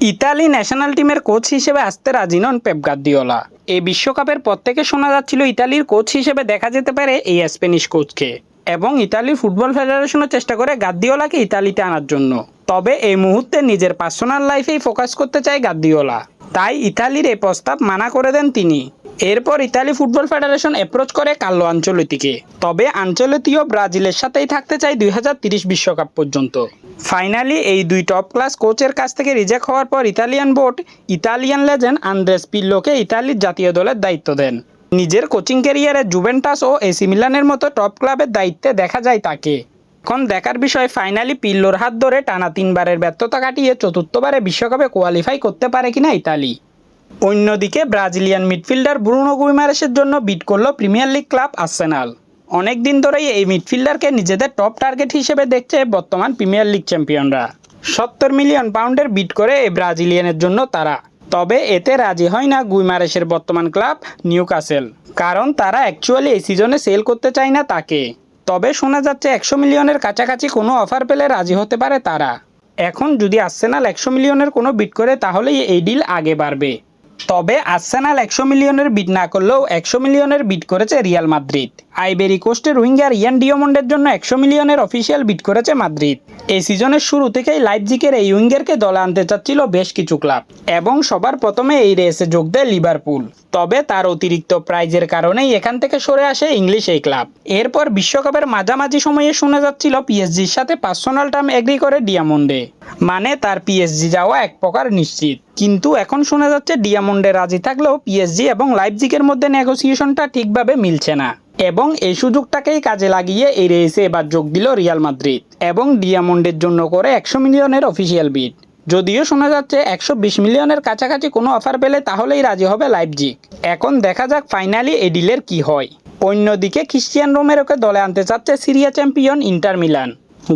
Italy national টিমের coach হিসেবে আসতে রাজি নন পেপ গার্দিওলা। এই বিশ্বকাপের পর থেকে শোনা যাচ্ছিল ইতালির কোচ হিসেবে দেখা যেতে পারে এই স্প্যানিশ কোচকে, এবং ইতালির ফুটবল ফেডারেশনও চেষ্টা করে গার্দিওলাকে ইতালিতে আনার জন্য। তবে এই মুহূর্তে নিজের পার্সোনাল লাইফেই ফোকাস করতে চায় গার্দিওলা, তাই ইতালির এই প্রস্তাব মানা করে দেন তিনি। এরপর ইতালি ফুটবল ফেডারেশন অ্যাপ্রোচ করে কার্লো আনচেলত্তিকে। তবে আনচেলত্তিও ব্রাজিলের সাথেই থাকতে চায় 2030 বিশ্বকাপ পর্যন্ত। ফাইনালি এই দুই টপ ক্লাস কোচের কাছ থেকে রিজেক্ট হওয়ার পর Italian board Italian legend Andres পির্লোকে ইতালির জাতীয় দলের দায়িত্ব দেন। নিজের কোচিং ক্যারিয়ারে জুভেন্টাস ও এসি মিলানের মতো টপ ক্লাবের দায়িত্বে দেখা যায় তাকে। এখন দেখার বিষয় ফাইনালি পির্লোর হাত ধরে টানা 3বারের ব্যর্থতা কাটিয়ে চতুর্থবারে বিশ্বকাপে কোয়ালিফাই করতে পারে কিনা ইতালি। অন্যদিকে ব্রাজিলিয়ান মিডফিল্ডার ব্রুনো গুইমারেসের জন্য বিড করল প্রিমিয়ার লিগ ক্লাব আর্সেনাল। অনেক দিন ধরেই এই মিডফিল্ডারকে নিজেদের টপ টার্গেট হিসেবে দেখছে বর্তমান প্রিমিয়ার লিগ চ্যাম্পিয়নরা। 70 মিলিয়ন পাউন্ডের বিড করে এই ব্রাজিলিয়ানের জন্য তারা। তবে এতে রাজি হয় না গুইমারেসের বর্তমান ক্লাব নিউক্যাসল, কারণ তারা অ্যাকচুয়ালি এই সিজনে সেল করতে চায় না তাকে। তবে শোনা যাচ্ছে 100 মিলিয়নের কাছাকাছি কোনো অফার পেলে রাজি হতে পারে তারা। এখন যদি আর্সেনাল 100 মিলিয়নের কোনো বিড করে তাহলেই এই ডিল আগে বাড়বে। তবে আর্সেনাল 100 মিলিয়নের বিড না করলেও 100 মিলিয়নের বিড করেছে রিয়াল মাদ্রিদ। আইবেরি কোস্টের উইঙ্গার ইয়ান ডিয়ামন্ডের জন্য 100 মিলিয়নের অফিসিয়াল বিড করেছে মাদ্রিদ। এই সিজনের শুরু থেকেই লাইপজিগের এই উইঙ্গারকে দলে আনতে চাচ্ছিল বেশ কিছু ক্লাব, এবং সবার প্রথমে এই রেসে যোগ দেয় লিভারপুল। তবে তার অতিরিক্ত প্রাইজের কারণেই এখান থেকে সরে আসে ইংলিশ এই ক্লাব। এরপর বিশ্বকাপের মাঝামাঝি সময়ে শোনা যাচ্ছিল পিএসজির সাথে পার্সোনাল টার্ম এগ্রি করে ডিয়ামন্ডে, মানে তার পিএসজি যাওয়া এক প্রকার নিশ্চিত। কিন্তু এখন শোনা যাচ্ছে ডিয়ামন্ডে রাজি থাকলেও পিএসজি এবং লাইপজিগের মধ্যে নেগোসিয়েশনটা ঠিকভাবে মিলছে না, এবং এই সুযোগটাকেই কাজে লাগিয়ে এই রেসে এবার যোগ দিল রিয়াল মাদ্রিদ এবং ডিয়ামন্ডের জন্য করে 100 মিলিয়নের অফিসিয়াল বিড। যদিও শোনা যাচ্ছে 120 মিলিয়নের কাছাকাছি কোনো অফার পেলে তাহলেই রাজি হবে লাইপজিগ। এখন দেখা যাক ফাইনালি এই ডিলের কি হয়। অন্যদিকে ক্রিস্টিয়ান রোমেরোকে দলে আনতে চাচ্ছে সিরিয়া চ্যাম্পিয়ন ইন্টার মিলান।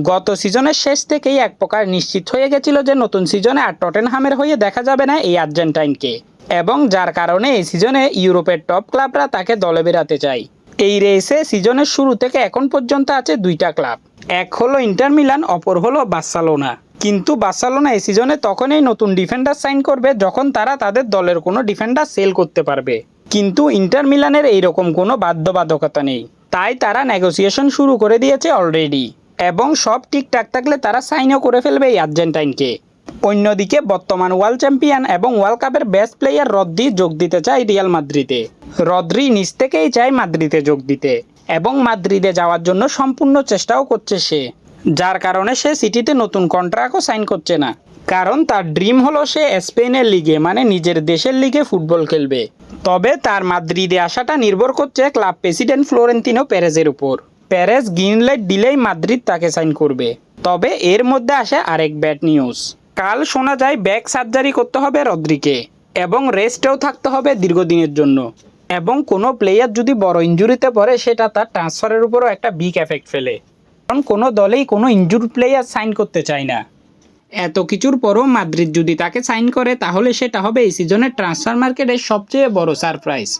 গত সিজনের শেষ থেকেই এক প্রকার নিশ্চিত হয়ে গেছিল যে নতুন সিজনে আর টটেনহামের হয়ে দেখা যাবে না এই আর্জেন্টাইনকে, এবং যার কারণে এই সিজনে ইউরোপের টপ ক্লাবরা তাকে দলে বেরাতে চায়। এই রেসে সিজনের শুরু থেকে এখন পর্যন্ত আছে 2টা ক্লাব, এক হলো ইন্টার মিলান, অপর হলো বার্সেলোনা। কিন্তু বার্সেলোনা এই সিজনে তখনই নতুন ডিফেন্ডার সাইন করবে যখন তারা তাদের দলের কোনো ডিফেন্ডার সেল করতে পারবে। কিন্তু ইন্টার মিলানের এইরকম কোনো বাধ্যবাধকতা নেই, তাই তারা নেগোসিয়েশন শুরু করে দিয়েছে অলরেডি, এবং সব ঠিকঠাক থাকলে তারা সাইনও করে ফেলবে এই আর্জেন্টাইনকে। অন্যদিকে বর্তমান ওয়ার্ল্ড চ্যাম্পিয়ন এবং ওয়ার্ল্ড কাপের বেস্ট প্লেয়ার রদ্রি যোগ দিতে চায় রিয়াল মাদ্রিদে। রদ্রি নিজ থেকেই চায় মাদ্রিদে যোগ দিতে, এবং মাদ্রিদে যাওয়ার জন্য সম্পূর্ণ চেষ্টাও করছে সে, যার কারণে সে সিটিতে নতুন কন্ট্রাক্টও সাইন করছে না, কারণ তার ড্রিম হলো সে স্পেনের লিগে মানে নিজের দেশের লিগে ফুটবল খেলবে। তবে তার মাদ্রিদে আসাটা নির্ভর করছে ক্লাব প্রেসিডেন্ট ফ্লোরেন্তিনো পেরেজের উপর। পেরেজ গ্রিন লাইট দিলেই মাদ্রিদ তাকে সাইন করবে। তবে এর মধ্যে আসে আরেক ব্যাড নিউজ। কাল শোনা যায় ব্যাক সার্জারি করতে হবে রদ্রিকে, এবং রেস্টেও থাকতে হবে দীর্ঘদিনের জন্য, এবং কোনো প্লেয়ার যদি বড় ইনজুরিতে পড়ে সেটা তার ট্রান্সফারের উপরও একটা বিগ এফেক্ট ফেলে, কারণ কোনো দলেই কোনো ইনজুর প্লেয়ার সাইন করতে চায় না। এত কিছুর পরও মাদ্রিদ যদি তাকে সাইন করে তাহলে সেটা হবে এই সিজনের ট্রান্সফার মার্কেটের সবচেয়ে বড় সারপ্রাইজ।